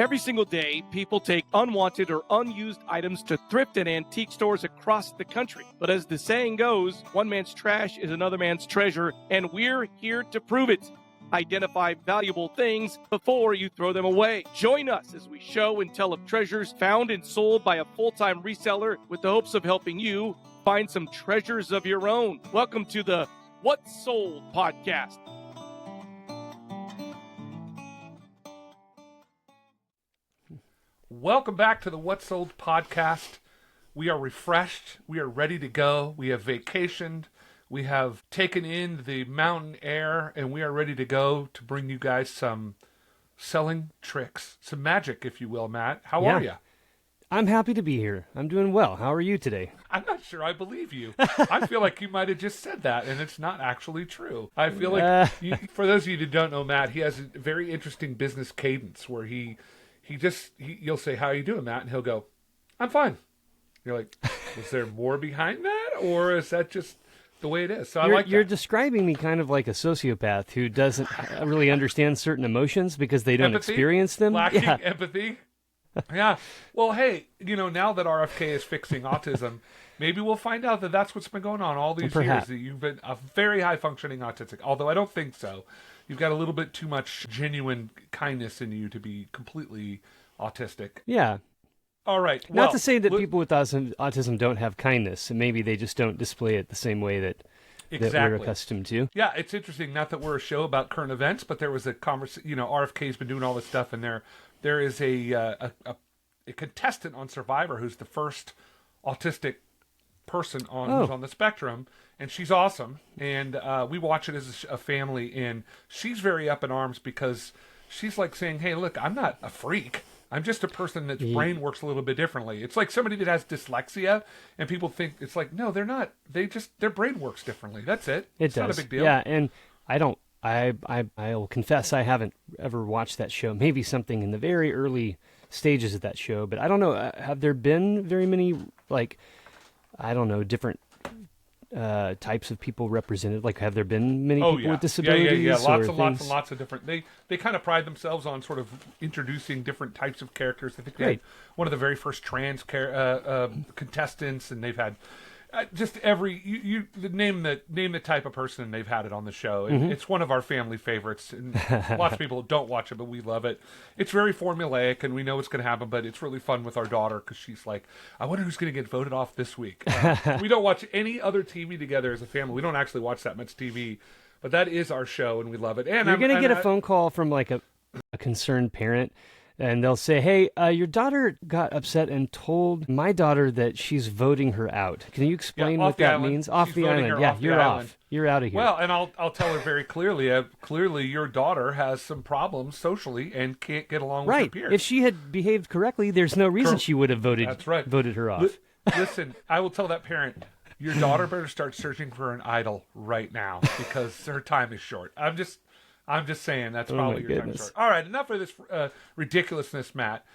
Every single day, people take unwanted or unused items to thrift and antique stores across the country. But as the saying goes, one man's trash is another man's treasure, and we're here to prove it. Identify valuable things before you throw them away. Join us as we show and tell of treasures found and sold by a full-time reseller with the hopes of helping you find some treasures of your own. Welcome to the What's Sold podcast. Welcome back to the What's Sold podcast. We are refreshed. We are ready to go. We have vacationed. We have taken in the mountain air, and we are ready to go to bring you guys some selling tricks, some magic, if you will, Matt. How are you? I'm happy to be here. I'm doing well. How are you today? I'm not sure I believe you. I feel like you might have just said that, and it's not actually true. I feel like, for those of you who don't know Matt, he has a very interesting business cadence where you'll say, "How are you doing, Matt?" And he'll go, "I'm fine." You're like, was there more behind that? Or is that just the way it is? So you're describing me kind of like a sociopath who doesn't really understand certain emotions because they don't experience them. Lacking empathy. Yeah. Well, hey, now that RFK is fixing autism, maybe we'll find out that that's what's been going on all these years. That you've been a very high-functioning autistic, although I don't think so. You've got a little bit too much genuine kindness in you to be completely autistic. Yeah. All right. Not to say that people with autism don't have kindness, and maybe they just don't display it the same way that we're accustomed to. Yeah, it's interesting. Not that we're a show about current events, but there was a conversation. RFK's been doing all this stuff, and there is a contestant on Survivor who's the first autistic person who's on the spectrum, and she's awesome. And we watch it as a family, and she's very up in arms because she's like saying, "Hey, look, I'm not a freak. I'm just a person that's brain works a little bit differently." It's like somebody that has dyslexia, and people think it's like, no, they're not. Their brain works differently. That's it. It's not a big deal. Yeah, and I'll confess I haven't ever watched that show. Maybe something in the very early stages of that show, but I don't know. Have there been very many, different types of people represented? Like, have there been many people with disabilities? Yeah. Lots of different. They kind of pride themselves on sort of introducing different types of characters. I think they had one of the very first trans contestants, and they've had just every you name the type of person, and they've had it on the show. And it's one of our family favorites. And lots of people don't watch it, but we love it. It's very formulaic, and we know what's going to happen, but it's really fun with our daughter because she's like, "I wonder who's going to get voted off this week." We don't watch any other TV together as a family. We don't actually watch that much TV, but that is our show, and we love it. And you're going to get a phone call from like a concerned parent. And they'll say, "Hey, your daughter got upset and told my daughter that she's voting her out. Can you explain what that means?" Off the island. Yeah, you're off. You're out of here. Well, and I'll tell her very clearly. Clearly, your daughter has some problems socially and can't get along with her peers. If she had behaved correctly, there's no reason she would have voted her off. Listen, I will tell that parent, your daughter better start searching for an idol right now because her time is short. I'm just saying that's probably your time short. All right, enough of this ridiculousness, Matt.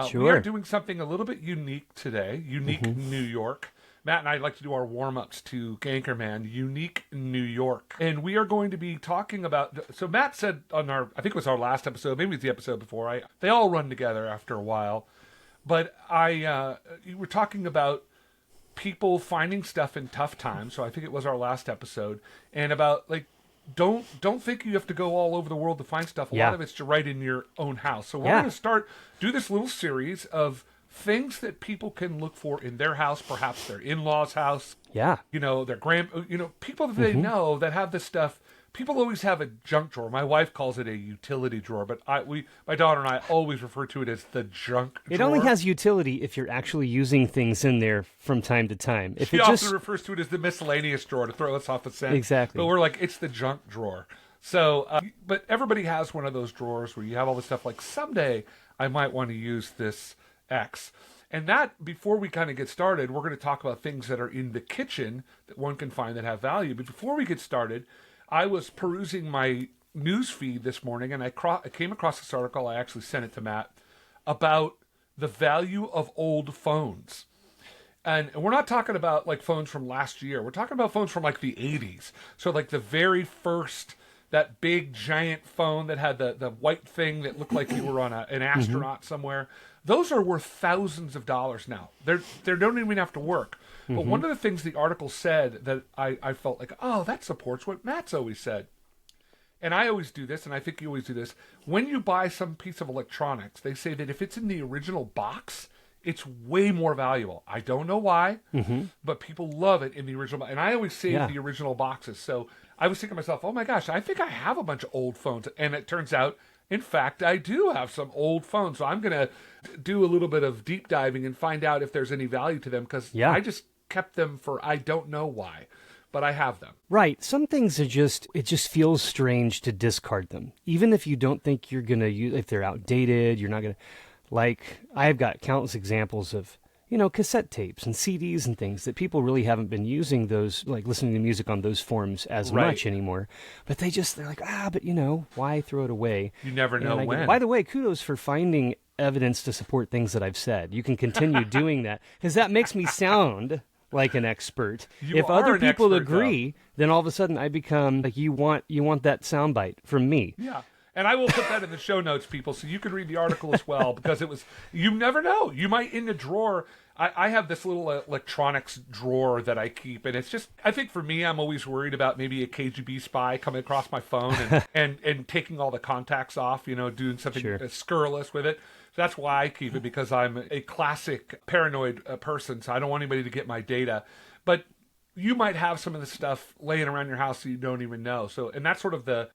Sure. We are doing something a little bit unique today. Unique New York. Matt and I like to do our warm-ups to Gankerman, Unique New York. And we are going to be talking about... So Matt said on I think it was our last episode, maybe it was the episode before, they all run together after a while. But you were talking about people finding stuff in tough times, so I think it was our last episode, and about, don't think you have to go all over the world to find stuff. A lot of it's to right in your own house. So we're going to do this little series of things that people can look for in their house, perhaps their in-laws' house. Yeah. Their people that they know that have this stuff. People always have a junk drawer. My wife calls it a utility drawer, but my daughter and I always refer to it as the junk drawer. It only has utility if you're actually using things in there from time to time. She often refers to it as the miscellaneous drawer to throw us off the scent. Exactly. But we're like, it's the junk drawer. So, but everybody has one of those drawers where you have all this stuff like, someday I might want to use this X. And that, before we kind of get started, we're going to talk about things that are in the kitchen that one can find that have value. But before we get started, I was perusing my news feed this morning, and I came across this article. I actually sent it to Matt about the value of old phones. And we're not talking about like phones from last year. We're talking about phones from like the 80s. So like the very first that big giant phone that had the white thing that looked like you were on an astronaut somewhere. Those are worth thousands of dollars now. They don't even have to work. But one of the things the article said that I felt like, oh, that supports what Matt's always said. And I always do this, and I think you always do this. When you buy some piece of electronics, they say that if it's in the original box, it's way more valuable. I don't know why, but people love it in the original box. And I always save the original boxes. So I was thinking to myself, oh my gosh, I think I have a bunch of old phones. And it turns out, in fact, I do have some old phones. So I'm going to do a little bit of deep diving and find out if there's any value to them, because I just kept them for I don't know why. But I have them. Right. Some things are it just feels strange to discard them. Even if you don't think you're going to use, if they're outdated, you're not going to, like, I've got countless examples of, cassette tapes and CDs and things that people really haven't been using those, like listening to music on those forms as much anymore. But they're like, but why throw it away? You never know when. By the way, kudos for finding evidence to support things that I've said. You can continue doing that, because that makes me sound like an expert. If other people agree, then all of a sudden I become like, you want that soundbite from me. Yeah. And I will put that in the show notes, people, so you can read the article as well, because you never know. You might, in the drawer, I have this little electronics drawer that I keep, and it's just, I think for me, I'm always worried about maybe a KGB spy coming across my phone and taking all the contacts off, doing something scurrilous with it. So that's why I keep it, because I'm a classic paranoid person, so I don't want anybody to get my data. But you might have some of the stuff laying around your house that you don't even know. So, and that's sort of the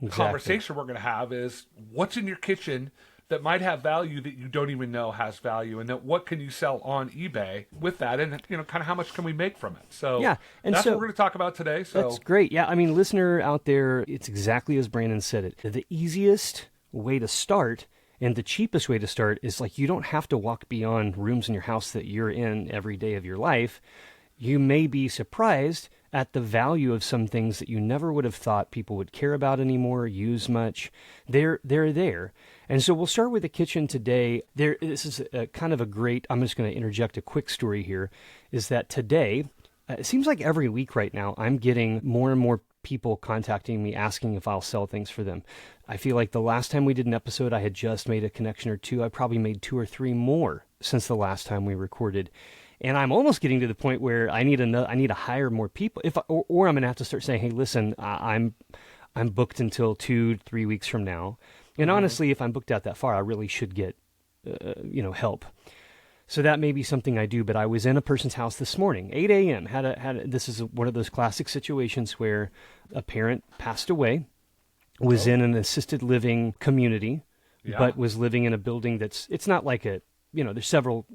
conversation we're going to have is, what's in your kitchen that might have value that you don't even know has value, and that what can you sell on eBay with that, and kind of how much can we make from it. So and that's what we're going to talk about today. So that's great. Yeah, I mean, listener out there, it's exactly as Brandon said it. The easiest way to start and the cheapest way to start is, like, you don't have to walk beyond rooms in your house that you're in every day of your life. You may be surprised at the value of some things that you never would have thought people would care about anymore, use much. They're there. And so we'll start with the kitchen today. This is kind of a great, I'm just going to interject a quick story here, is that today, it seems like every week right now, I'm getting more and more people contacting me asking if I'll sell things for them. I feel like the last time we did an episode, I had just made a connection or two. I probably made 2 or 3 more since the last time we recorded. And I'm almost getting to the point where I need to hire more people. Or I'm going to have to start saying, hey, listen, I'm booked until 2-3 weeks from now. And honestly, if I'm booked out that far, I really should get, help. So that may be something I do. But I was in a person's house this morning, 8 a.m. This is one of those classic situations where a parent passed away, was in an assisted living community, but was living in a building it's not like there's several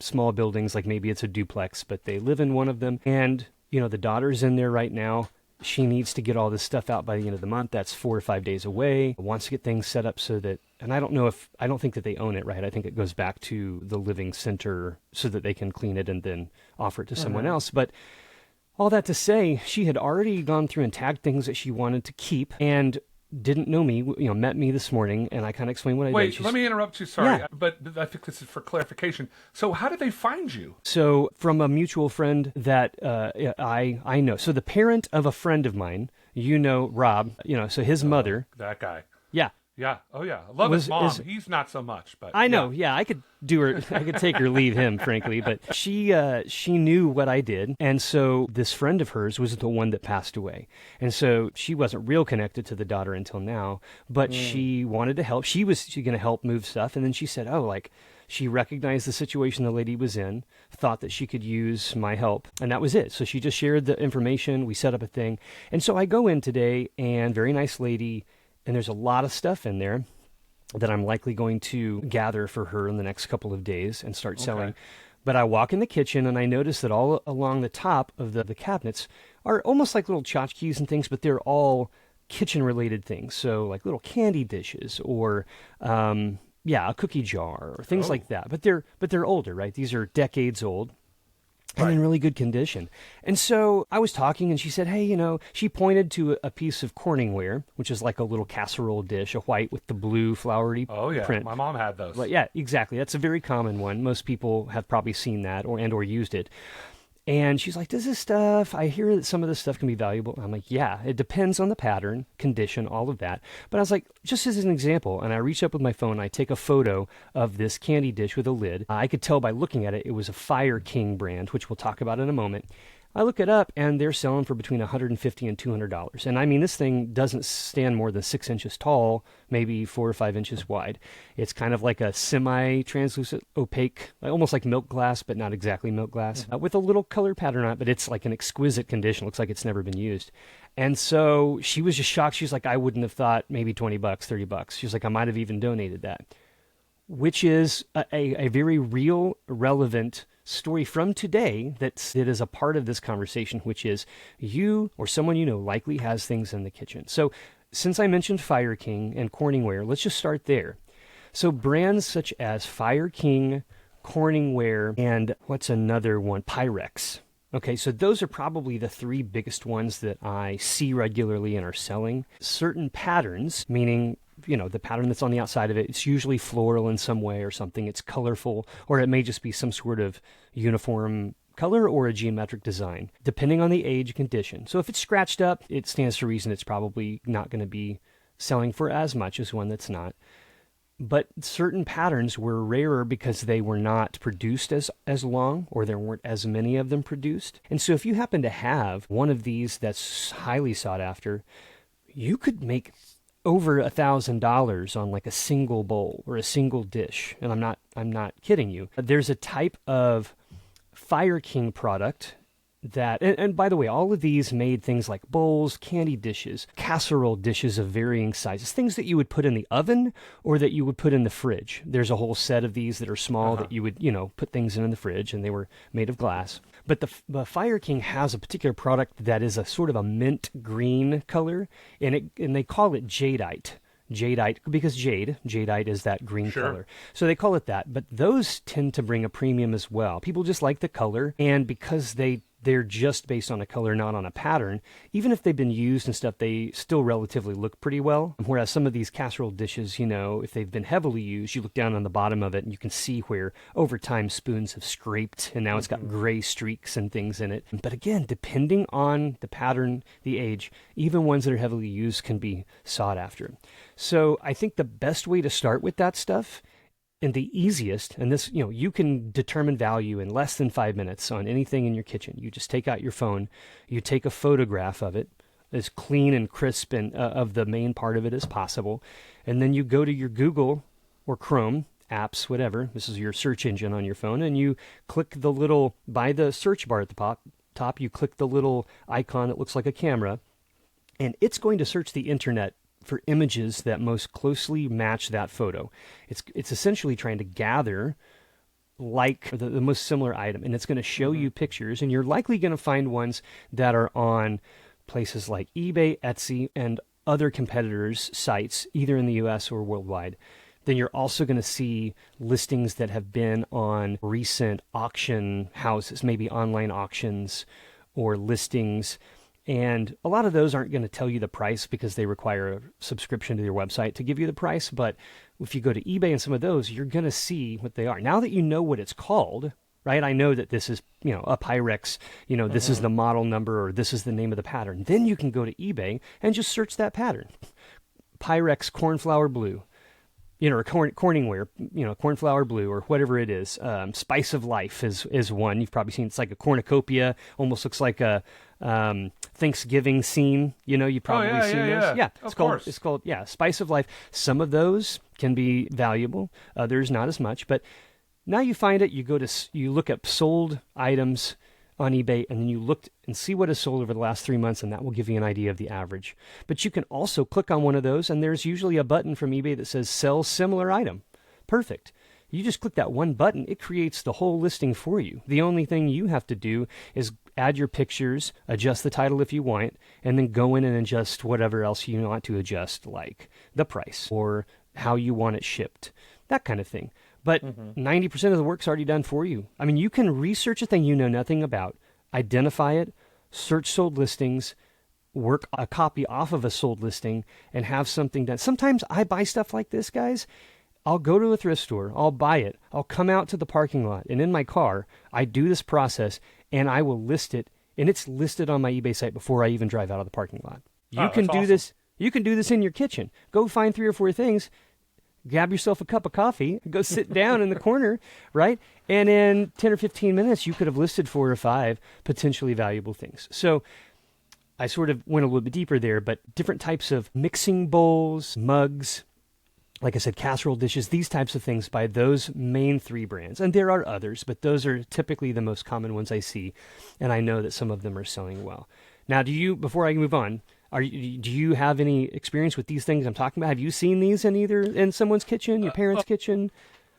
small buildings, like maybe it's a duplex, but they live in one of them. And, the daughter's in there right now. She needs to get all this stuff out by the end of the month. That's 4 or 5 days away. Wants to get things set up so that, and I don't think that they own it, right? I think it goes back to the living center so that they can clean it and then offer it to someone else. But all that to say, she had already gone through and tagged things that she wanted to keep and didn't know me, met me this morning, and I kind of explained what I did. Wait, let me interrupt you, sorry, but I think this is for clarification. So how did they find you? So from a mutual friend that I know. So the parent of a friend of mine, Rob, so his mother. That guy. Yeah. Yeah. Oh, yeah. I love his mom. He's not so much, but I know. Yeah, I could take or leave him, frankly. But she knew what I did, and so this friend of hers was the one that passed away, and so she wasn't real connected to the daughter until now. But she wanted to help. She going to help move stuff, and then she said, she recognized the situation the lady was in, thought that she could use my help, and that was it. So she just shared the information. We set up a thing, and so I go in today, and very nice lady. And there's a lot of stuff in there that I'm likely going to gather for her in the next couple of days and start selling. But I walk in the kitchen and I notice that all along the top of the cabinets are almost like little tchotchkes and things, but they're all kitchen-related things. So like little candy dishes or, a cookie jar or things like that. But they're older, right? These are decades old. And in really good condition. And so I was talking, and she said, hey, she pointed to a piece of CorningWare, which is like a little casserole dish, a white with the blue flowery print. My mom had those. But yeah, exactly. That's a very common one. Most people have probably seen that or used it. And she's like, does this stuff, I hear that some of this stuff can be valuable. I'm like, yeah, it depends on the pattern, condition, all of that. But I was like, just as an example, and I reach up with my phone, I take a photo of this candy dish with a lid. I could tell by looking at it, it was a Fire King brand, which we'll talk about in a moment. I look it up, and they're selling for between $150 and $200. And I mean, this thing doesn't stand more than 6 inches tall, maybe 4 or 5 inches wide. It's kind of like a semi-translucent, opaque, almost like milk glass, but not exactly milk glass, with a little color pattern on it, but it's like an exquisite condition. Looks like it's never been used. And so she was just shocked. She's like, I wouldn't have thought maybe $20, $30. She was like, I might have even donated that, which is a very real, relevant story from today that is a part of this conversation, which is you or someone you know likely has things in the kitchen. So since I mentioned Fire King and CorningWare, let's just start there. So brands such as Fire King, CorningWare, and what's another one? Pyrex. Okay, so those are probably the three biggest ones that I see regularly and are selling. Certain patterns, meaning the pattern that's on the outside of it, it's usually floral in some way or something. It's colorful, or it may just be some sort of uniform color or a geometric design, depending on the age condition. So if it's scratched up, it stands to reason it's probably not going to be selling for as much as one that's not. But certain patterns were rarer because they were not produced as long, or there weren't as many of them produced. And so if you happen to have one of these that's highly sought after, you could make over $1,000 on like a single bowl or a single dish. And I'm not kidding you. There's a type of Fire King product that, and by the way, all of these made things like bowls, candy dishes, casserole dishes of varying sizes, things that you would put in the oven or that you would put in the fridge. There's a whole set of these that are small that you would, put things in the fridge, and they were made of glass. But the Fire King has a particular product that is a sort of a mint green color, and they call it jadeite. Jadeite, because jadeite is that green color. So they call it that. But those tend to bring a premium as well. People just like the color, and because they're just based on a color, not on a pattern, even if they've been used and stuff, they still relatively look pretty well. Whereas some of these casserole dishes, if they've been heavily used, you look down on the bottom of it and you can see where over time spoons have scraped and now it's got gray streaks and things in it. But again, depending on the pattern, the age, even ones that are heavily used can be sought after. So I think the best way to start with that stuff, and the easiest, and this, you can determine value in less than 5 minutes on anything in your kitchen. You just take out your phone, you take a photograph of it, as clean and crisp and of the main part of it as possible, and then you go to your Google or Chrome apps, whatever. This is your search engine on your phone, and you click the little, by the search bar at the top, you click the little icon that looks like a camera, and it's going to search the internet for images that most closely match that photo. It's essentially trying to gather like the most similar item, and it's going to show you pictures, and you're likely going to find ones that are on places like eBay, Etsy, and other competitors' sites, either in the US or worldwide. Then you're also going to see listings that have been on recent auction houses, maybe online auctions or listings. And a lot of those aren't going to tell you the price because they require a subscription to your website to give you the price. But if you go to eBay and some of those, you're going to see what they are. Now that you know what it's called, right? I know that this is, a Pyrex, this is the model number or this is the name of the pattern. Then you can go to eBay and just search that pattern. Pyrex cornflower blue, or CorningWare, cornflower blue or whatever it is. Spice of Life is one. You've probably seen. It's like a cornucopia, almost looks like a Thanksgiving scene. You've probably seen those. Yeah, it's called Spice of Life. Some of those can be valuable, others not as much. But now you find it, you look up sold items on eBay, and then you look and see what is sold over the last 3 months, and that will give you an idea of the average. But you can also click on one of those, and there's usually a button from eBay that says sell similar item. Perfect. You just click that one button, it creates the whole listing for you. The only thing you have to do is add your pictures, adjust the title if you want, and then go in and adjust whatever else you want to adjust, like the price or how you want it shipped, that kind of thing. But 90% of the work's already done for you. I mean, you can research a thing you know nothing about, identify it, search sold listings, work a copy off of a sold listing, and have something done. Sometimes I buy stuff like this, guys. I'll go to a thrift store, I'll buy it, I'll come out to the parking lot, and in my car, I do this process, and I will list it, and it's listed on my eBay site before I even drive out of the parking lot. You can do awesome. this. You can do this in your kitchen. Go find 3 or 4 things, grab yourself a cup of coffee, go sit down in the corner, right? And in 10 or 15 minutes, you could have listed 4 or 5 potentially valuable things. So I sort of went a little bit deeper there, but different types of mixing bowls, mugs, like I said, casserole dishes, these types of things by those main 3 brands. And there are others, but those are typically the most common ones I see, and I know that some of them are selling well. Now, before I move on, do you have any experience with these things I'm talking about? Have you seen these in someone's kitchen, your parents' kitchen?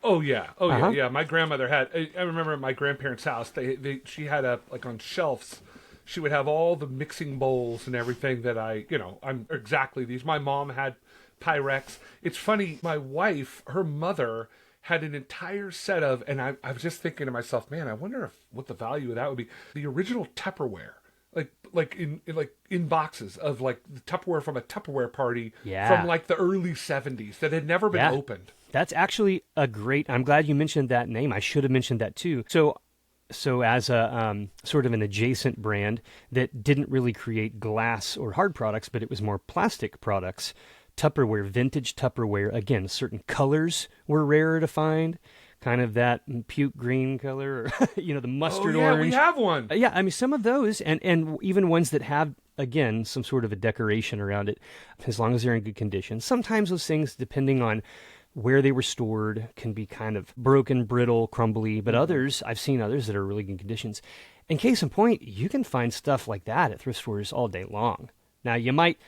Oh yeah, yeah. My grandmother had. I remember at my grandparents' house. She had on shelves. She would have all the mixing bowls and everything that I'm exactly these. My mom had Pyrex. It's funny. My wife, her mother, had an entire set of, and I was just thinking to myself, man, I wonder what the value of that would be. The original Tupperware. In boxes of the Tupperware from a Tupperware party from the early 70s that had never been opened. That's actually I'm glad you mentioned that name. I should have mentioned that too. So as a sort of an adjacent brand that didn't really create glass or hard products, but it was more plastic products, Tupperware, vintage Tupperware, again, certain colors were rarer to find. Kind of that puke green color, or, the mustard orange. We have one. Yeah, I mean, some of those, and even ones that have, again, some sort of a decoration around it, as long as they're in good condition. Sometimes those things, depending on where they were stored, can be kind of broken, brittle, crumbly, but I've seen others that are really good conditions. In case in point, you can find stuff like that at thrift stores all day long. Now, you might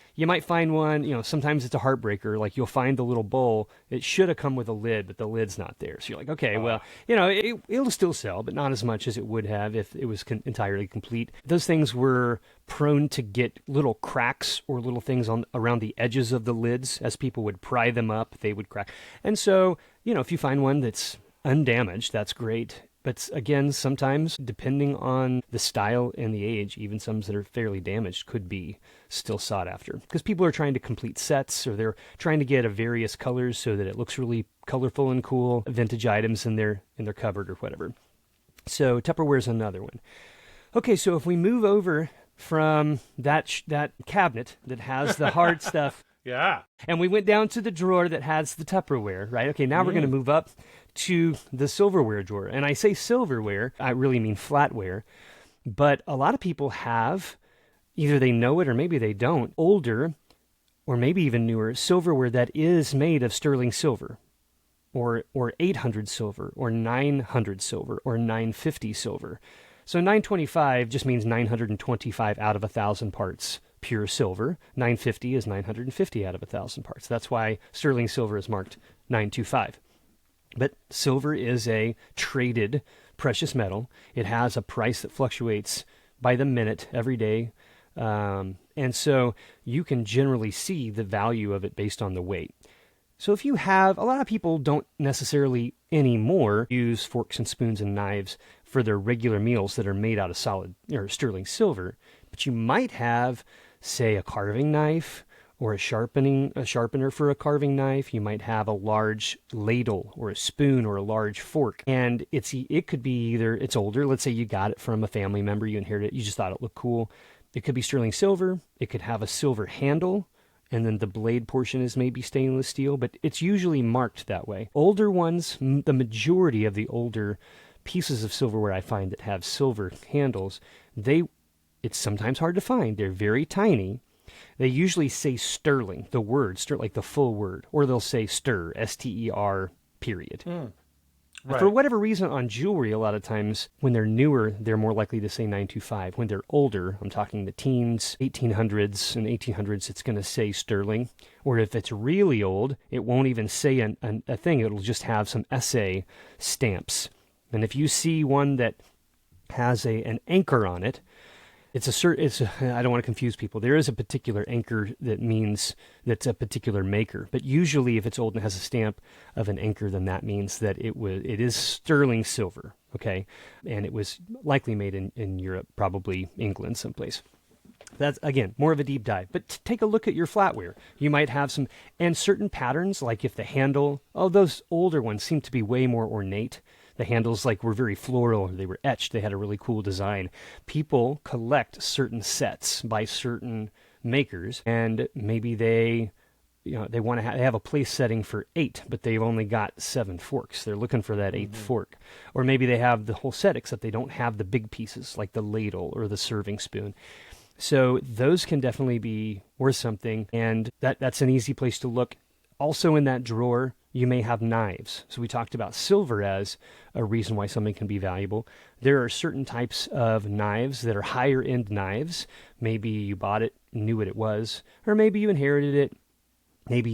find one, sometimes it's a heartbreaker. Like, you'll find the little bowl. It should have come with a lid, but the lid's not there. So you're like, okay, well, it'll still sell, but not as much as it would have if it was entirely complete. Those things were prone to get little cracks or little things around the edges of the lids. As people would pry them up, they would crack. And so, if you find one that's undamaged, that's great. But again, sometimes, depending on the style and the age, even some that are fairly damaged could be still sought after. Because people are trying to complete sets, or they're trying to get a various colors so that it looks really colorful and cool, vintage items in their cupboard or whatever. So Tupperware is another one. Okay, so if we move over from that cabinet that has the hard stuff, yeah, and we went down to the drawer that has the Tupperware, right? Okay, now we're going to move up to the silverware drawer. And I say silverware, I really mean flatware. But a lot of people have, either they know it or maybe they don't, older or maybe even newer silverware that is made of sterling silver, or 800 silver, or 900 silver, or 950 silver. So 925 just means 925 out of 1,000 parts pure silver. 950 is 950 out of 1,000 parts. That's why sterling silver is marked 925. But silver is a traded precious metal. It has a price that fluctuates by the minute every day. And so you can generally see the value of it based on the weight. So if you have, a lot of people don't necessarily anymore use forks and spoons and knives for their regular meals that are made out of solid or sterling silver, but you might have, say, a carving knife or a sharpener for a carving knife. You might have a large ladle or a spoon or a large fork. And it could be either it's older. Let's say you got it from a family member, you inherited it, you just thought it looked cool. It could be sterling silver. It could have a silver handle, and then the blade portion is maybe stainless steel, but it's usually marked that way. Older ones, the majority of the older pieces of silverware I find that have silver handles, it's sometimes hard to find. They're very tiny. They usually say sterling, the word, like the full word, or they'll say stir, S-T-E-R, period. Right. For whatever reason, on jewelry, a lot of times, when they're newer, they're more likely to say 925. When they're older, I'm talking the teens, 1800s and 1800s, it's going to say sterling. Or if it's really old, it won't even say a thing. It'll just have some SA stamps. And if you see one that has an anchor on it, I don't want to confuse people. There is a particular anchor that's a particular maker. But usually if it's old and has a stamp of an anchor, then that means that it is sterling silver, okay? And it was likely made in Europe, probably England someplace. That's, again, more of a deep dive. But take a look at your flatware. You might have and certain patterns, like if the handle, those older ones seem to be way more ornate the handles like were very floral, they were etched, they had a really cool design. People collect certain sets by certain makers, and maybe they want to they have a place setting for 8, but they've only got 7 forks. They're looking for that 8th fork. Or maybe they have the whole set, except they don't have the big pieces like the ladle or the serving spoon. So those can definitely be worth something, and that's an easy place to look. Also in that drawer, you may have knives. So we talked about silver as a reason why something can be valuable. There are certain types of knives that are higher end knives. Maybe you bought it, knew what it was, or maybe you inherited it. Maybe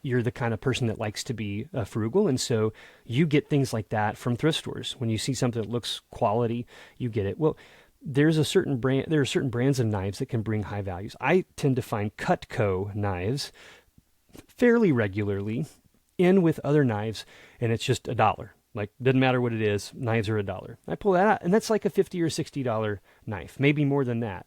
you're the kind of person that likes to be frugal, and so you get things like that from thrift stores. When you see something that looks quality, you get it. Well, there are certain brands of knives that can bring high values. I tend to find Cutco knives fairly regularly in with other knives, and it's just $1. Like, doesn't matter what it is, knives are $1. I pull that out, and that's like a $50 or $60 knife, maybe more than that,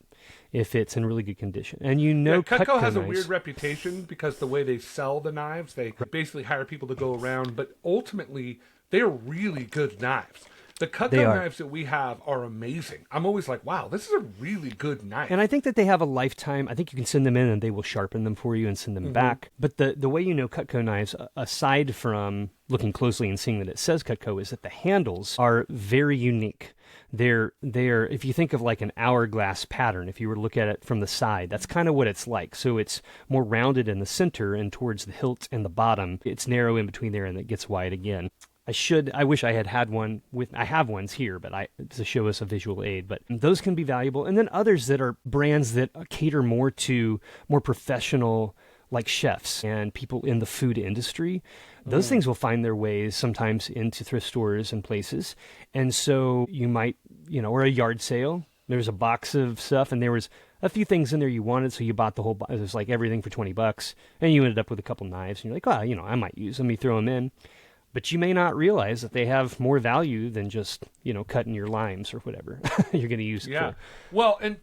if it's in really good condition. And Cutco has knives, a weird reputation because the way they sell the knives, they basically hire people to go around, but ultimately, they are really good knives. The Cutco knives that we have are amazing. I'm always like, wow, this is a really good knife. And I think that they have a lifetime. I think you can send them in and they will sharpen them for you and send them back. But the way you know Cutco knives, aside from looking closely and seeing that it says Cutco, is that the handles are very unique. They're if you think of like an hourglass pattern, if you were to look at it from the side, that's kind of what it's like. So it's more rounded in the center and towards the hilt and the bottom. It's narrow in between there and it gets wide again. I wish I had one I have ones here, but to show us a visual aid, but those can be valuable. And then others that are brands that cater more to more professional, like chefs and people in the food industry. Those things will find their ways sometimes into thrift stores and places. And so you might, or a yard sale, there's a box of stuff and there was a few things in there you wanted, so you bought the whole box. It was like everything for $20, and you ended up with a couple knives, and you're like, I might use them, you throw them in. But you may not realize that they have more value than just, cutting your limes or whatever you're going to use it for. Well, and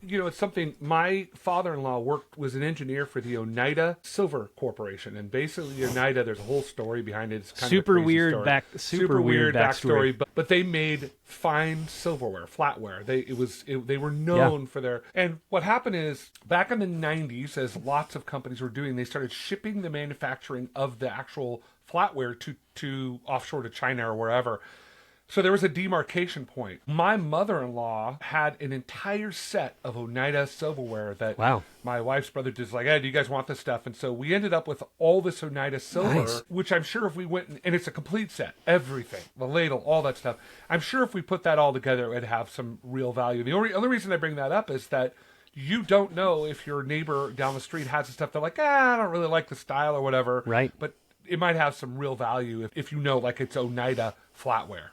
it's something, my father-in-law was an engineer for the Oneida Silver Corporation. And basically, Oneida, there's a whole story behind it. It's kind of a crazy weird story. Super weird backstory. But they made fine silverware, flatware. They were known for their... And what happened is, back in the 90s, as lots of companies were doing, they started shipping the manufacturing of the actual flatware to offshore to China or wherever. So there was a demarcation point. My mother-in-law had an entire set of Oneida silverware that my wife's brother just like, hey, do you guys want this stuff? And so we ended up with all this Oneida silver, which I'm sure if we went, and it's a complete set, everything, the ladle, all that stuff. I'm sure if we put that all together, it would have some real value. The only reason I bring that up is that you don't know if your neighbor down the street has the stuff they're like, I don't really like the style or whatever. Right. But it might have some real value if you know, like, it's Oneida flatware.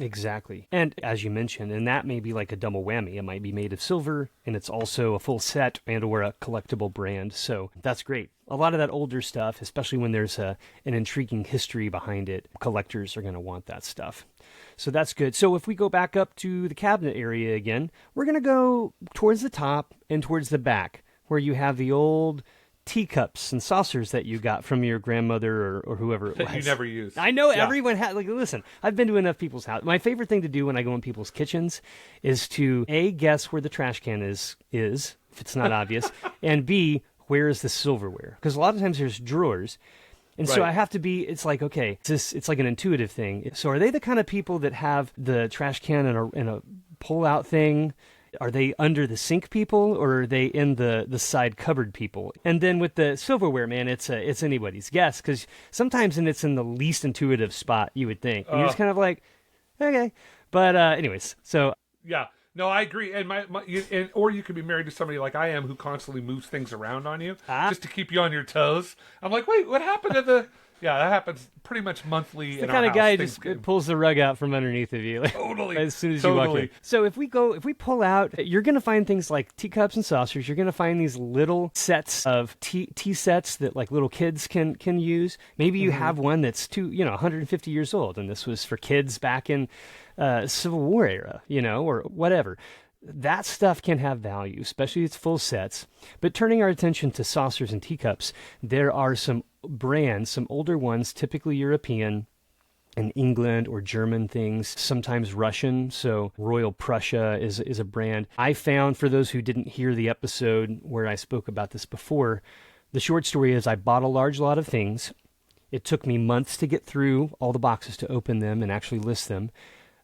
Exactly. And as you mentioned, and that may be like a double whammy. It might be made of silver, and it's also a full set and or a collectible brand. So that's great. A lot of that older stuff, especially when there's an intriguing history behind it, collectors are going to want that stuff. So that's good. So if we go back up to the cabinet area again, we're going to go towards the top and towards the back, where you have the old teacups and saucers that you got from your grandmother or whoever it was. That you never used. I know everyone had, listen, I've been to enough people's house. My favorite thing to do when I go in people's kitchens is to A, guess where the trash can is if it's not obvious, and B, where is the silverware? Because a lot of times there's drawers. And so I have to be, it's like, okay, it's like an intuitive thing. So are they the kind of people that have the trash can in a pull-out thing? Are they under the sink people, or are they in the side cupboard people? And then with the silverware, man, it's anybody's guess, because sometimes it's in the least intuitive spot, you would think. And you're just kind of like, okay. But anyways, so... Yeah. No, I agree. And or you could be married to somebody like I am who constantly moves things around on you just to keep you on your toes. I'm like, wait, what happened to the... Yeah, that happens pretty much monthly it's in the kind our of guy who house. just pulls the rug out from underneath of you. Like, totally. As soon as you walk in. So if we pull out, you're going to find things like teacups and saucers. You're going to find these little sets of tea sets that like little kids can use. Maybe you have one that's 150 years old, and this was for kids back in Civil War era, or whatever. That stuff can have value, especially its full sets. But turning our attention to saucers and teacups, there are some brands, some older ones, typically European, and England or German things, sometimes Russian. So Royal Prussia is a brand. I found, for those who didn't hear the episode where I spoke about this before, the short story is I bought a large lot of things. It took me months to get through all the boxes to open them and actually list them.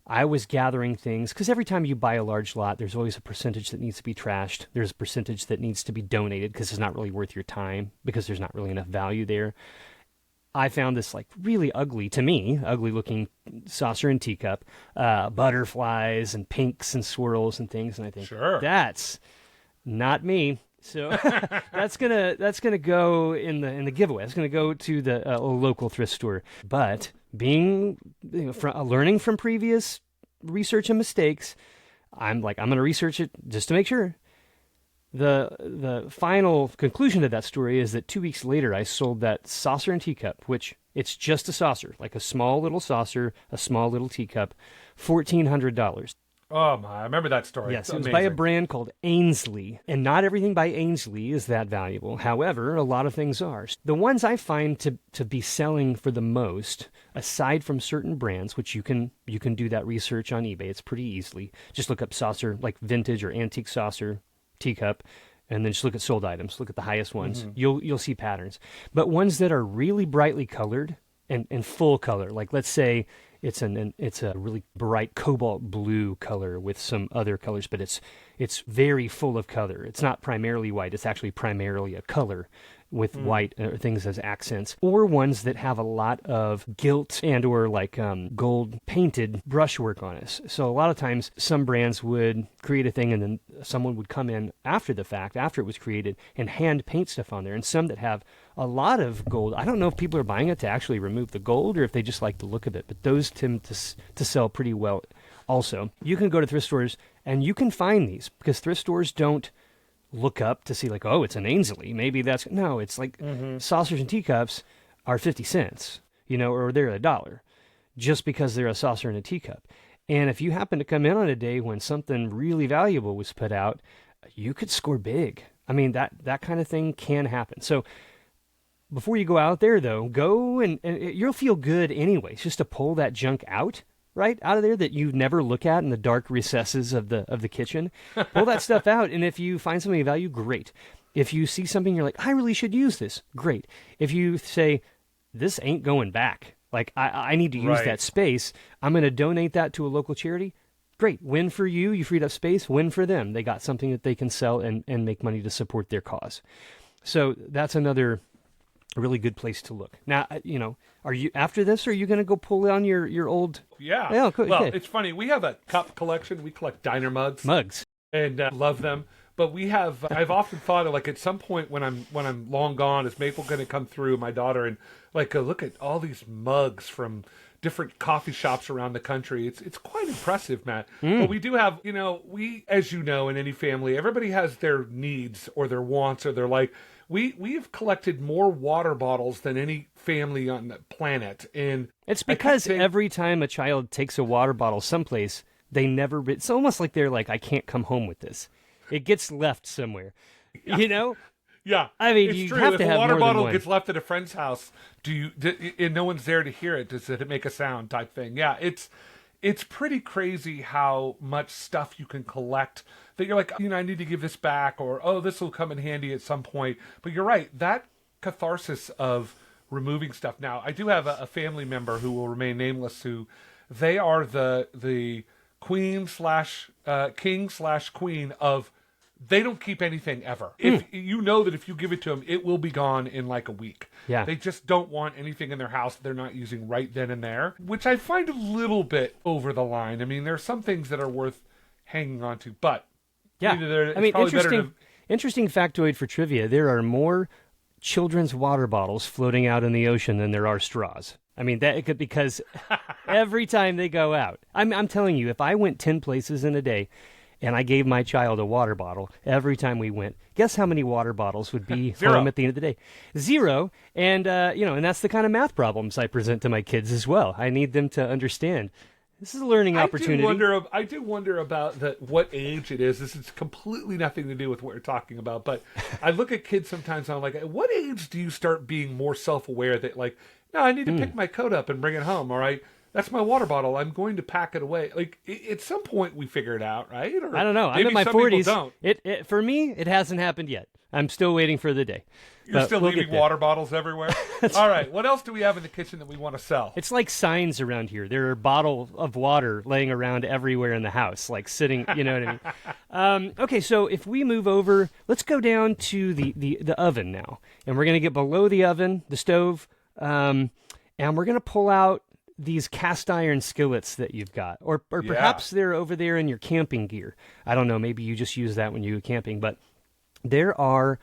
I was gathering things because every time you buy a large lot, there's always a percentage that needs to be trashed. There's a percentage that needs to be donated because it's not really worth your time because there's not really enough value there. I found this like really ugly, to me, ugly looking saucer and teacup, butterflies and pinks and swirls and things. And I think, sure, that's not me. So that's gonna go in the giveaway. It's gonna go to the local thrift store. But being learning from previous research and mistakes, I'm gonna research it just to make sure. The final conclusion of that story is that 2 weeks later I sold that saucer and teacup, which it's just a saucer, like a small little saucer, a small little teacup, $1,400. Oh my, I remember that story. Yes, it was by a brand called Ainsley, and not everything by Ainsley is that valuable. However, a lot of things are. The ones I find to be selling for the most, aside from certain brands, which you can do that research on eBay, it's pretty easily. Just look up saucer, like vintage or antique saucer, teacup, and then just look at sold items. Look at the highest ones. Mm-hmm. You'll see patterns. But ones that are really brightly colored and full color, like let's say it's a really bright cobalt blue color with some other colors, but it's very full of color. It's not primarily white. It's actually primarily a color with white things as accents, or ones that have a lot of gilt and or like gold painted brushwork on it. So a lot of times some brands would create a thing and then someone would come in after the fact, after it was created, and hand paint stuff on there. And some that have a lot of gold, I don't know if people are buying it to actually remove the gold or if they just like the look of it, but those tend to sell pretty well also. You can go to thrift stores and you can find these because thrift stores don't look up to see like, oh, it's an Ainsley. Maybe that's, no, it's like saucers and teacups are 50 cents, or they're $1 just because they're a saucer and a teacup. And if you happen to come in on a day when something really valuable was put out, you could score big. I mean, that kind of thing can happen. So before you go out there though, go and you'll feel good anyways, just to pull that junk out of there that you never look at in the dark recesses of the kitchen. Pull that stuff out, and if you find something of value, great. If you see something you're like, I really should use this, great. If you say, this ain't going back, like I need to use that space, I'm going to donate that to a local charity, great. Win for you, you freed up space, win for them. They got something that they can sell and make money to support their cause. So that's another really good place to look. Now, are you, after this, are you going to go pull on your old... Yeah. Oh, cool. Well, okay. It's funny. We have a cup collection. We collect diner mugs. And love them. But we have, I've often thought of, like, at some point when I'm long gone, is Maple going to come through, my daughter, and like look at all these mugs from different coffee shops around the country. It's quite impressive, Matt. But we do have, we, as you know, in any family, everybody has their needs or their wants or their like. We have collected more water bottles than any family on the planet, and it's because every time a child takes a water bottle someplace, they never. It's almost like they're like, I can't come home with this. It gets left somewhere, Yeah, I mean, it's you true. have if to a have water more than bottle one. gets left at a friend's house, and no one's there to hear it, does it make a sound type thing? Yeah, it's pretty crazy how much stuff you can collect that you're like, I need to give this back, or, oh, this will come in handy at some point. But you're right, that catharsis of removing stuff. Now, I do have a family member who will remain nameless, who they are the queen / king / queen of, they don't keep anything ever. If you know that if you give it to them, it will be gone in like a week. Yeah. They just don't want anything in their house they're not using right then and there, which I find a little bit over the line. I mean, there are some things that are worth hanging on to, but yeah. I mean, interesting factoid for trivia. There are more children's water bottles floating out in the ocean than there are straws. I mean, because every time they go out, I'm telling you, if I went 10 places in a day and I gave my child a water bottle every time we went, guess how many water bottles would be home at the end of the day? 0. And, and that's the kind of math problems I present to my kids as well. I need them to understand. This is a learning opportunity. I do wonder about what age it is. This is completely nothing to do with what we're talking about. But I look at kids sometimes and I'm like, at what age do you start being more self-aware that, like, no, I need to pick my coat up and bring it home, all right? That's my water bottle. I'm going to pack it away. Like, at some point we figure it out, right? Or I don't know. I'm in my 40s. It for me, it hasn't happened yet. I'm still waiting for the day. You're still leaving water bottles everywhere? All right. What else do we have in the kitchen that we want to sell? It's like signs around here. There are bottles of water laying around everywhere in the house, like sitting, you know what I mean? Okay, so if we move over, let's go down to the oven now. And we're going to get below the oven, the stove, and we're going to pull out these cast iron skillets that you've got. Or perhaps they're over there in your camping gear. I don't know. Maybe you just use that when you go camping. But there are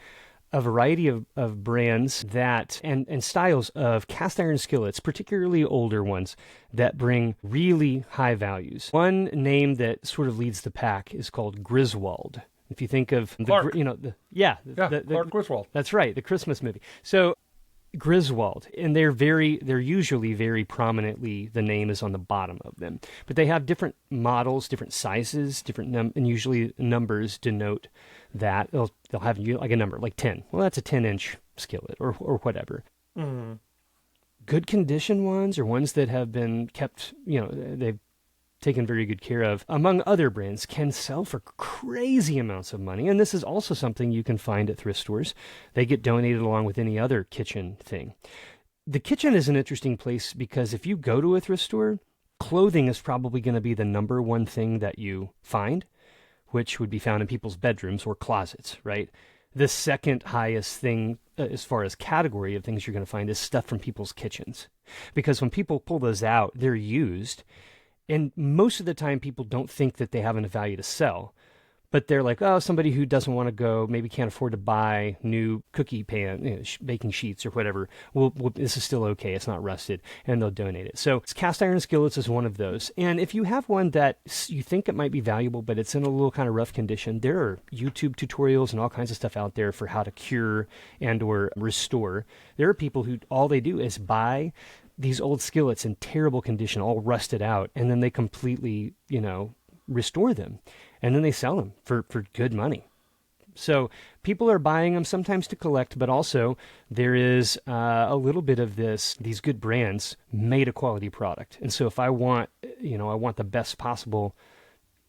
a variety of brands that and styles of cast iron skillets, particularly older ones, that bring really high values. One name that sort of leads the pack is called Griswold. If you think of Clark. Clark Griswold. That's right, the Christmas movie. So Griswold, and they're usually very prominently, the name is on the bottom of them, but they have different models, different sizes, and usually numbers denote that they'll have like a number like 10. Well, that's a 10-inch skillet or whatever. Mm. Good condition ones, or ones that have been kept, they've taken very good care of, among other brands, can sell for crazy amounts of money. And this is also something you can find at thrift stores. They get donated along with any other kitchen thing. The kitchen is an interesting place because if you go to a thrift store, clothing is probably going to be the number one thing that you find, which would be found in people's bedrooms or closets, right? The second highest thing as far as category of things you're going to find is stuff from people's kitchens. Because when people pull those out, they're used. And most of the time, people don't think that they have enough value to sell. But they're like, oh, somebody who doesn't want to go, maybe can't afford to buy new cookie pan, baking sheets or whatever. Well, this is still okay. It's not rusted, and they'll donate it. So cast iron skillets is one of those. And if you have one that you think it might be valuable, but it's in a little kind of rough condition, there are YouTube tutorials and all kinds of stuff out there for how to cure and or restore. There are people who all they do is buy these old skillets in terrible condition, all rusted out, and then they completely, restore them. And then they sell them for good money. So people are buying them sometimes to collect, but also there is a little bit of these good brands made a quality product. And so if I want, I want the best possible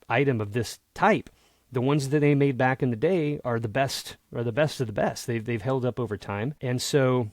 item of this type, the ones that they made back in the day are the best of the best. They've held up over time. And so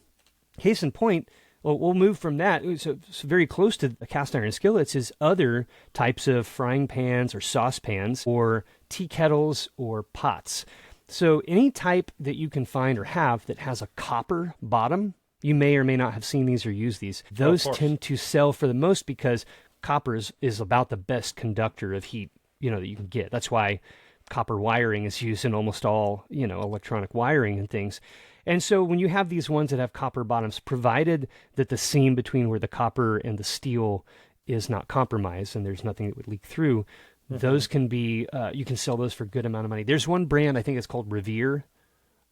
case in point, well, we'll move from that. So very close to the cast iron skillets is other types of frying pans or saucepans or tea kettles or pots. So any type that you can find or have that has a copper bottom, you may or may not have seen these or used these. Those tend to sell for the most because copper is about the best conductor of heat, that you can get. That's why copper wiring is used in almost all, electronic wiring and things. And so when you have these ones that have copper bottoms, provided that the seam between where the copper and the steel is not compromised and there's nothing that would leak through, those can be, you can sell those for a good amount of money. There's one brand, I think it's called Revere.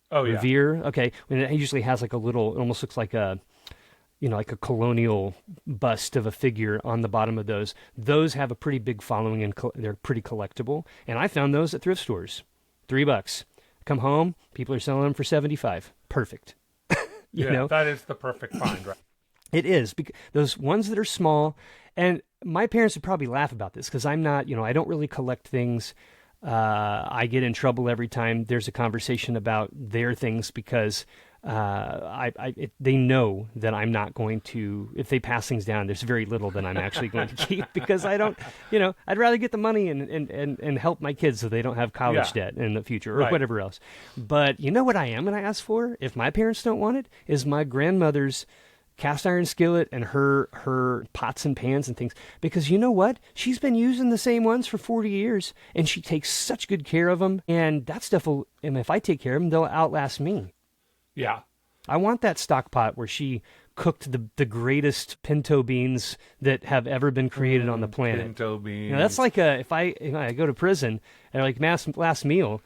Oh, yeah. Revere, okay. And it usually has like a little, it almost looks like a colonial bust of a figure on the bottom of those. Those have a pretty big following and they're pretty collectible. And I found those at thrift stores, $3. Come home, people are selling them for $75. Perfect. you know, that is the perfect find, right? It is. Those ones that are small, and my parents would probably laugh about this because I'm not, I don't really collect things. I get in trouble every time there's a conversation about their things because they know that I'm not going to, if they pass things down, there's very little that I'm actually going to keep because I don't, I'd rather get the money and help my kids so they don't have college debt in the future or whatever else. But you know what I am going to ask for if my parents don't want it is my grandmother's cast iron skillet and her pots and pans and things, because you know what? She's been using the same ones for 40 years and she takes such good care of them, and that stuff will, and if I take care of them, they'll outlast me. Yeah. I want that stock pot where she cooked the greatest pinto beans that have ever been created on the planet. Pinto beans. That's like if I go to prison and like last meal,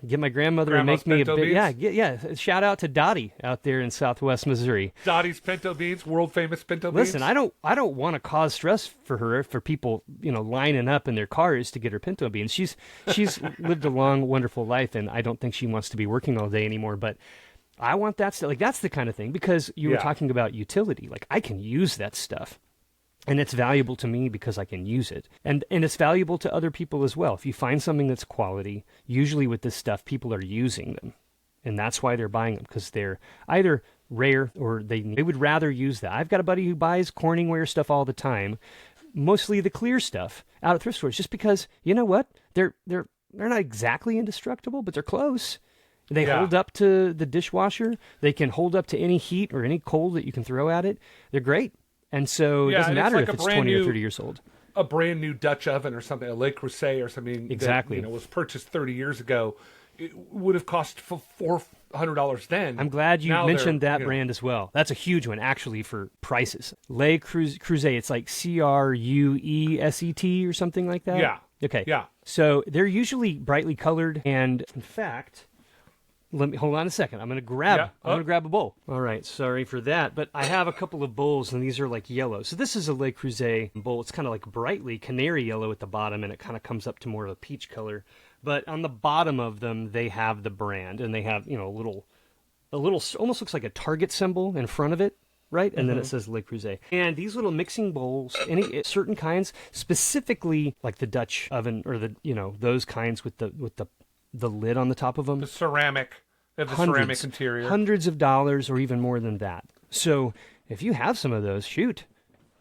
get my grandmother and make me a bit. Yeah. Shout out to Dottie out there in Southwest Missouri. Dottie's pinto beans, world famous pinto beans. Listen, I don't want to cause stress for her, for people, lining up in their cars to get her pinto beans. She's lived a long, wonderful life, and I don't think she wants to be working all day anymore. But I want that stuff. Like, that's the kind of thing, because you were talking about utility. Like, I can use that stuff. And it's valuable to me because I can use it. And it's valuable to other people as well. If you find something that's quality, usually with this stuff, people are using them. And that's why they're buying them, because they're either rare or they would rather use that. I've got a buddy who buys CorningWare stuff all the time, mostly the clear stuff out at thrift stores, just because, you know what? They're not exactly indestructible, but they're close. They hold up to the dishwasher. They can hold up to any heat or any cold that you can throw at it. They're great. And so it doesn't matter if it's 20 or 30 years old. A brand new Dutch oven or something, a Le Creuset or something exactly. that was purchased 30 years ago, it would have cost $400 then. I'm glad you mentioned that brand as well. That's a huge one, actually, for prices. Le Creuset, it's like Creuset or something like that? Yeah. Okay. Yeah. So they're usually brightly colored, and in fact... Let me hold on a second. I'm going to grab a bowl. All right, sorry for that, but I have a couple of bowls, and these are like yellow. So this is a Le Creuset bowl. It's kind of like brightly canary yellow at the bottom, and it kind of comes up to more of a peach color. But on the bottom of them, they have the brand, and they have a little almost looks like a Target symbol in front of it, right? And then it says Le Creuset. And these little mixing bowls, any certain kinds, specifically like the Dutch oven or the those kinds with the lid on the top of them. The ceramic interior. Hundreds of dollars or even more than that. So if you have some of those, shoot.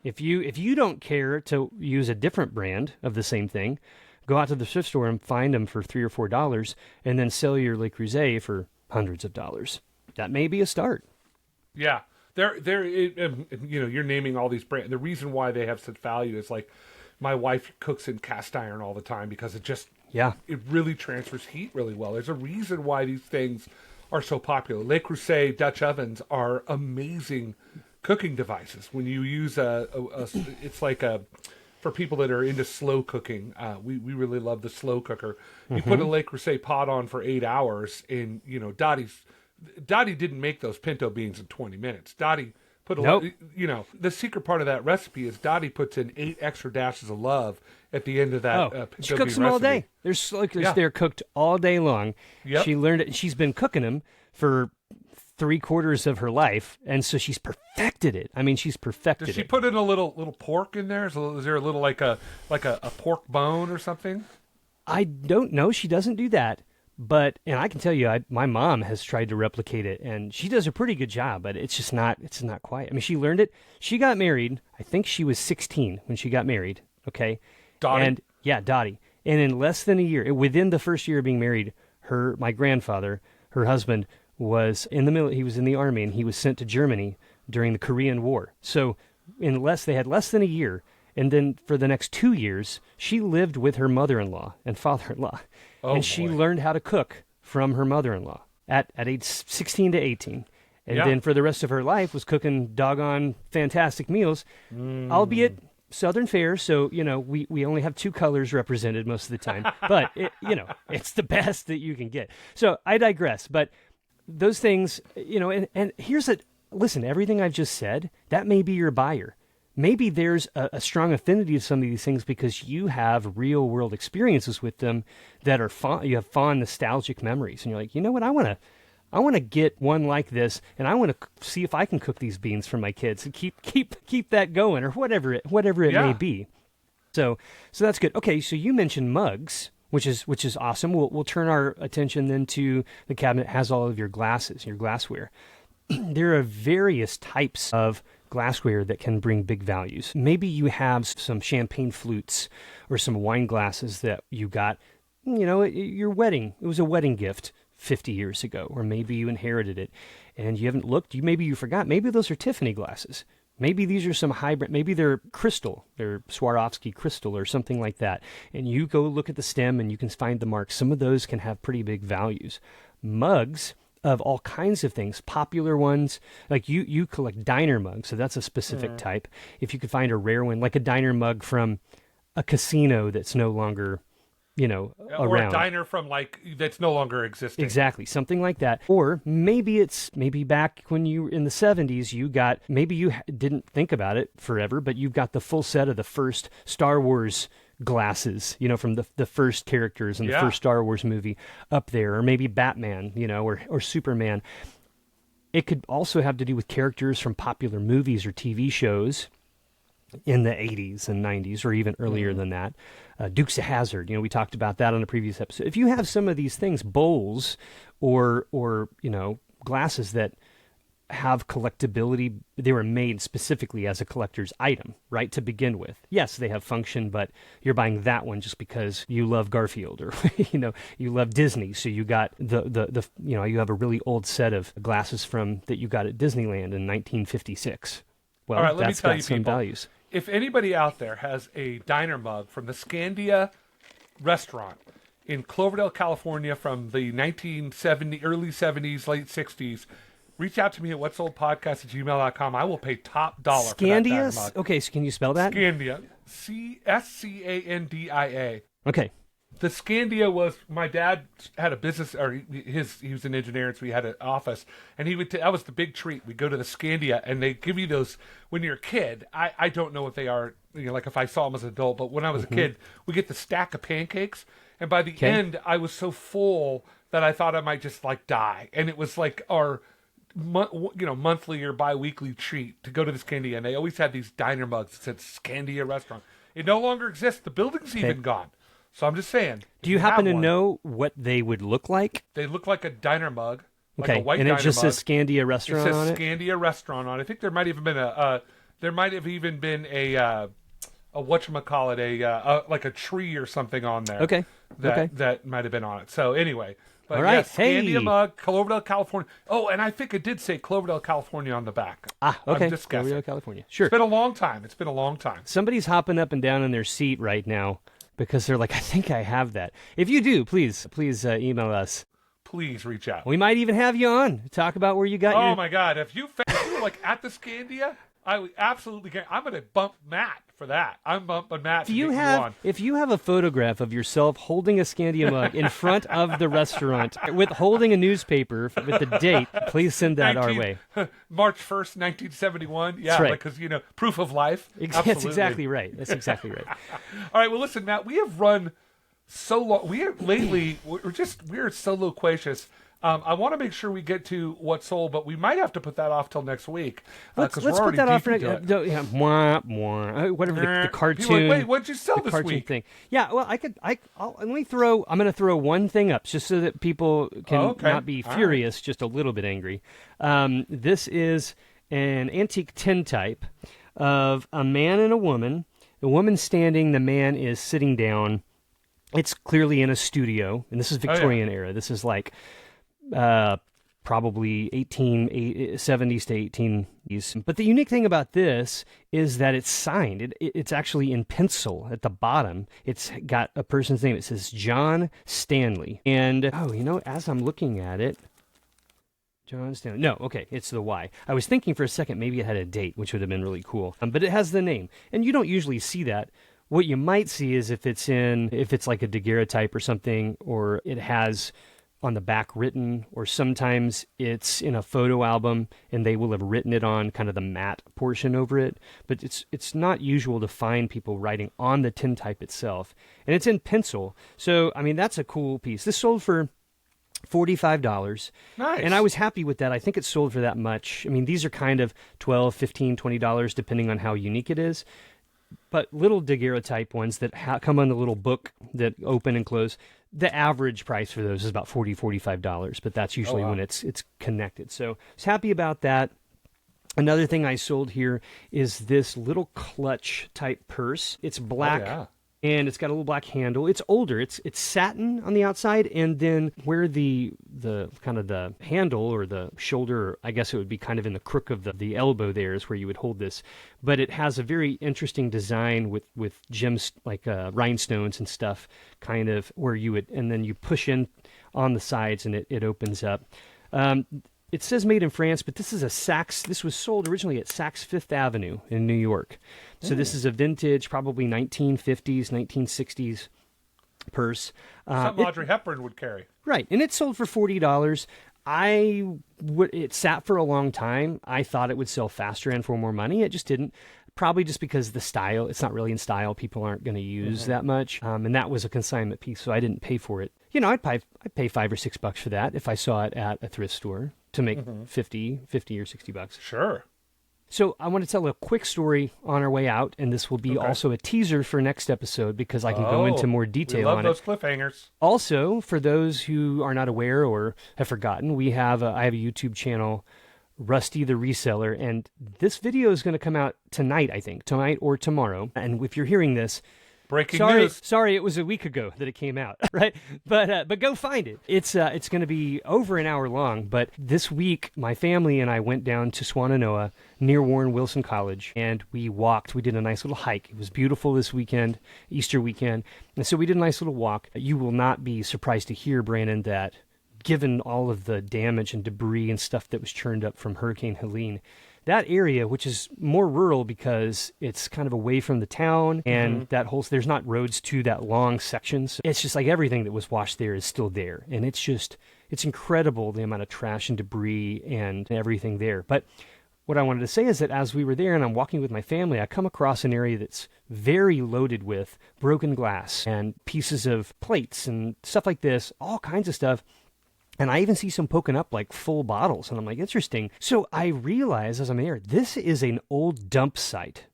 If you don't care to use a different brand of the same thing, go out to the thrift store and find them for $3 or $4 and then sell your Le Creuset for hundreds of dollars. That may be a start. Yeah. You're naming all these brands. The reason why they have such value is like my wife cooks in cast iron all the time because it really transfers heat really well. There's a reason why these things are so popular. Le Creuset Dutch ovens are amazing cooking devices. When you use it's like for people that are into slow cooking, we really love the slow cooker. You put a Le Creuset pot on for 8 hours, and Dottie didn't make those pinto beans in 20 minutes. Dottie put the secret part of that recipe is Dottie puts in 8 extra dashes of love at the end of that. She cooks them all day. They're cooked all day long. Yep. She learned it. She's been cooking them for 3/4 of her life, and so she's perfected it. I mean, she's perfected it. Does she put in a little pork in there? Is there a little like a pork bone or something? I don't know. She doesn't do that. And I can tell you, my mom has tried to replicate it, and she does a pretty good job, but it's not quite. I mean, she learned it. She got married. I think she was 16 when she got married. Okay. Dottie? Dottie. And in less than a year, within the first year of being married, my grandfather, her husband, was in the military. He was in the army, and he was sent to Germany during the Korean War. So they had less than a year, and then for the next 2 years, she lived with her mother-in-law and father-in-law. And she learned how to cook from her mother-in-law at age 16 to 18. And then for the rest of her life was cooking doggone fantastic meals, albeit Southern fare, so, we only have 2 colors represented most of the time. But, it's the best that you can get. So I digress. But those things, and here's listen, everything I've just said, that may be your buyer. Maybe there's a strong affinity to some of these things because you have real world experiences with them that are you have fond nostalgic memories, and you're like, you know what, I want to get one like this, and I want to see if I can cook these beans for my kids and keep that going, or whatever it may be. So that's good. Okay, so you mentioned mugs, which is awesome. We'll turn our attention then to the cabinet that has all of your glasses, your glassware. There are various types of glassware that can bring big values. Maybe you have some champagne flutes or some wine glasses that you got, your wedding. It was a wedding gift 50 years ago, or maybe you inherited it and you haven't looked. Maybe you forgot. Maybe those are Tiffany glasses. Maybe these are some hybrid. Maybe they're crystal. They're Swarovski crystal or something like that. And you go look at the stem and you can find the marks. Some of those can have pretty big values. Mugs of all kinds of things, popular ones, like you collect diner mugs, so that's a specific type. If you could find a rare one, like a diner mug from a casino that's no longer, around. Or a diner from that's no longer existing. Exactly, something like that. Or maybe back when you were in the 70s, maybe you didn't think about it forever, but you've got the full set of the first Star Wars glasses, from the first characters in the first Star Wars movie up there, or maybe Batman, or Superman. It could also have to do with characters from popular movies or TV shows. in the 80s and 90s, or even earlier than that. Dukes of Hazzard, we talked about that on a previous episode. If you have some of these things, bowls or glasses that have collectability, they were made specifically as a collector's item, right, to begin with. Yes, they have function, but you're buying that one just because you love Garfield or, you love Disney. So you got you have a really old set of glasses that you got at Disneyland in 1956. Well, all right, let me tell you, some people, values. If anybody out there has a diner mug from the Scandia restaurant in Cloverdale, California from the early 70s, late 60s, reach out to me at whatsoldpodcast@gmail.com. I will pay top dollar for that diner mug. Okay, so can you spell that? Scandia. Scandia. Okay. The Scandia was, my dad had a business, or he was an engineer, and so he had an office, and that was the big treat. We go to the Scandia, and they give you those when you're a kid. I don't know what they are, like if I saw them as an adult, but when I was a kid, we get the stack of pancakes, and by the end, I was so full that I thought I might just die, and it was like our monthly or bi-weekly treat to go to the Scandia, and they always had these diner mugs that said Scandia Restaurant. It no longer exists. The building's even gone. So I'm just saying. Do you happen to know what they would look like? They look like a diner mug, like a white and diner it just mug. says Scandia Restaurant on it? It says Scandia Restaurant on it. I think there might have even been a whatchamacallit, like a tree or something on there. Okay. That might have been on it. So anyway. But all right. Scandia mug, Cloverdale, California. Oh, and I think it did say Cloverdale, California on the back. Okay. I'm just guessing. Cloverdale, California. Sure. It's been a long time. Somebody's hopping up and down in their seat right now because they're like, I think I have that. If you do, please email us. Please reach out. We might even have you on to talk about where you got your... Oh, my God. If you were like at the Scandia, I would absolutely get... I'm going to bump Matt for that. I'm bumping Matt to get you on. If you have a photograph of yourself holding a Scandia mug in front of the restaurant with holding a newspaper with the date, please send that our way. March 1st, 1971. Yeah, that's right. Because, proof of life. That's exactly right. All right, well, listen, Matt, we have run so long. We're so loquacious. I want to make sure we get to What Sold, but we might have to put that off till next week. Let's put that off for next week. Whatever the cartoon. Wait, what'd you sell this week? Thing. Yeah, well, I'm going to throw one thing up just so that people can not be furious, just a little bit angry. This is an antique tintype of a man and a woman. The woman's standing, the man is sitting down. It's clearly in a studio, and this is Victorian era. This is like probably 1870s to 1880s. But the unique thing about this is that it's signed. It's actually in pencil at the bottom. It's got a person's name. It says John Stanley. And, as I'm looking at it, John Stanley. No, okay, it's the Y. I was thinking for a second maybe it had a date, which would have been really cool. But it has the name. And you don't usually see that. What you might see is if it's like a daguerreotype or something, or it has on the back written, or sometimes it's in a photo album and they will have written it on kind of the matte portion over it. But it's not usual to find people writing on the tintype itself. And it's in pencil. So, that's a cool piece. This sold for $45. Nice. And I was happy with that. I think it sold for that much. These are kind of $12, $15, $20 depending on how unique it is. But little daguerreotype ones that come on the little book that open and close, the average price for those is about $40, $45, but that's usually when it's connected. So I was happy about that. Another thing I sold here is this little clutch type purse. It's black. And it's got a little black handle. It's older. It's satin on the outside, and then where the kind of the handle or the shoulder, I guess it would be kind of in the crook of the elbow there is where you would hold this. But it has a very interesting design with gems like rhinestones and stuff, kind of where you would, and then you push in on the sides and it opens up. It says made in France, but this is a Saks. This was sold originally at Saks Fifth Avenue in New York. So this is a vintage, probably 1950s, 1960s purse. Something Audrey Hepburn would carry. Right, and it sold for $40. It sat for a long time. I thought it would sell faster and for more money. It just didn't. Probably just because the style, it's not really in style. People aren't going to use that much. And that was a consignment piece, so I didn't pay for it. I'd pay $5 or $6 for that if I saw it at a thrift store to make $50 or $60. Sure. So I want to tell a quick story on our way out, and this will be also a teaser for next episode because I can go into more detail on it. We love those cliffhangers. Also, for those who are not aware or have forgotten, I have a YouTube channel, Rusty the Reseller, and this video is going to come out tonight, I think, tonight or tomorrow. And if you're hearing this, breaking news. Sorry, it was a week ago that it came out, right? But go find it. It's going to be over an hour long. But this week, my family and I went down to Swannanoa near Warren Wilson College, and we walked. We did a nice little hike. It was beautiful this weekend, Easter weekend, and so we did a nice little walk. You will not be surprised to hear, Brandon, that given all of the damage and debris and stuff that was churned up from Hurricane Helene, that area, which is more rural because it's kind of away from the town and there's not roads to that long sections. It's just like everything that was washed there is still there. And it's incredible the amount of trash and debris and everything there. But what I wanted to say is that as we were there and I'm walking with my family, I come across an area that's very loaded with broken glass and pieces of plates and stuff like this, all kinds of stuff. And I even see some poking up like full bottles. And I'm like, interesting. So I realize as I'm there, this is an old dump site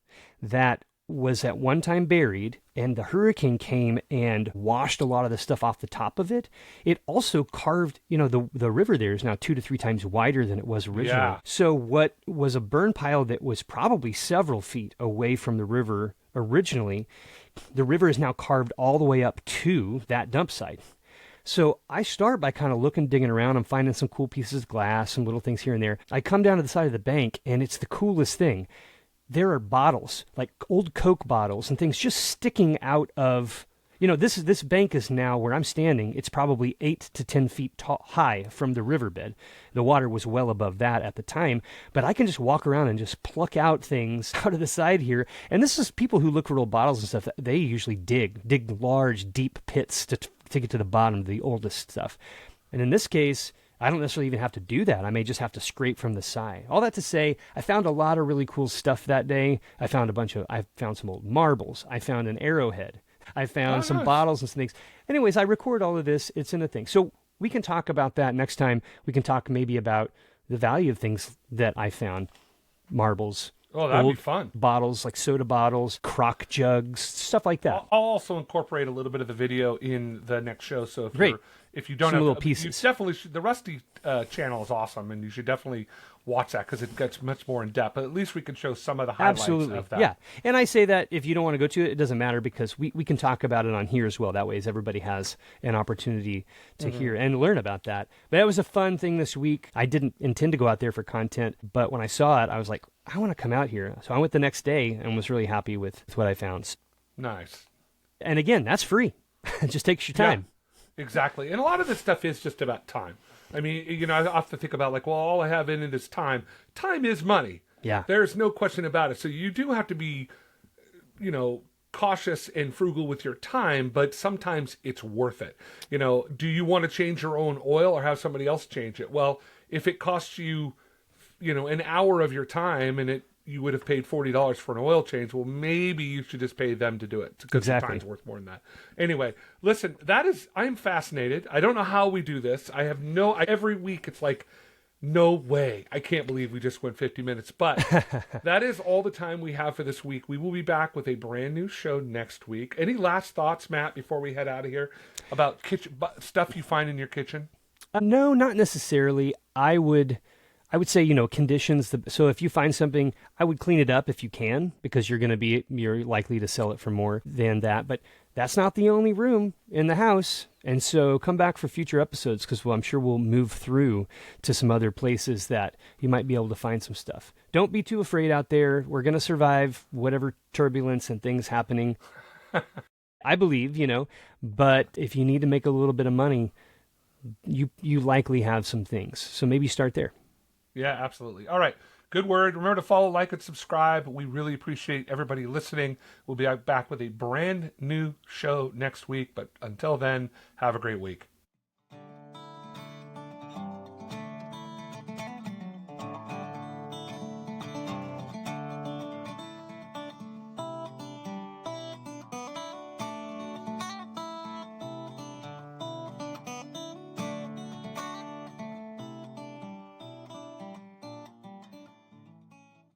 that was at one time buried, and the hurricane came and washed a lot of the stuff off the top of it. It also carved, the river there is now 2 to 3 times wider than it was originally. Yeah. So what was a burn pile that was probably several feet away from the river originally, the river is now carved all the way up to that dump site. So I start by kind of looking, digging around. I'm finding some cool pieces of glass, some little things here and there. I come down to the side of the bank, and it's the coolest thing. There are bottles, like old Coke bottles and things just sticking out of, this bank is now where I'm standing. It's probably 8 to 10 feet high from the riverbed. The water was well above that at the time, but I can just walk around and just pluck out things out of the side here. And this is people who look for old bottles and stuff. They usually dig large, deep pits to get to the bottom of the oldest stuff. And in this case, I don't necessarily even have to do that. I may just have to scrape from the side. All that to say, I found a lot of really cool stuff that day. I found some old marbles. I found an arrowhead. I found some bottles and some things. Anyways, I record all of this. It's in a thing. So we can talk about that next time. We can talk maybe about the value of things that I found. Marbles. Oh, that'd be fun. Bottles, like soda bottles, crock jugs, stuff like that. I'll also incorporate a little bit of the video in the next show. So if you don't some have little pieces, you definitely should. The Rusty channel is awesome, and you should definitely watch that because it gets much more in depth. But at least we can show some of the highlights of that. Yeah, and I say that if you don't want to go to it, it doesn't matter because we can talk about it on here as well. That way, everybody has an opportunity to hear and learn about that. But that was a fun thing this week. I didn't intend to go out there for content, but when I saw it, I was like, I want to come out here. So I went the next day and was really happy with what I found. Nice. And again, that's free. It just takes your time. Yeah, exactly. And a lot of this stuff is just about time. I mean, I often think about all I have in it is time. Time is money. Yeah. There's no question about it. So you do have to be, cautious and frugal with your time, but sometimes it's worth it. Do you want to change your own oil or have somebody else change it? Well, if it costs you, an hour of your time and you would have paid $40 for an oil change, well, maybe you should just pay them to do it because the time's worth more than that. Anyway, listen, I'm fascinated. I don't know how we do this. Every week it's like, no way. I can't believe we just went 50 minutes, but that is all the time we have for this week. We will be back with a brand new show next week. Any last thoughts, Matt, before we head out of here about kitchen stuff you find in your kitchen? No, not necessarily. I would say, conditions. So if you find something, I would clean it up if you can, because you're likely to sell it for more than that. But that's not the only room in the house. And so come back for future episodes because I'm sure we'll move through to some other places that you might be able to find some stuff. Don't be too afraid out there. We're going to survive whatever turbulence and things happening. I believe, but if you need to make a little bit of money, you likely have some things. So maybe start there. Yeah, absolutely. All right. Good word. Remember to follow, like, and subscribe. We really appreciate everybody listening. We'll be back with a brand new show next week. But until then, have a great week.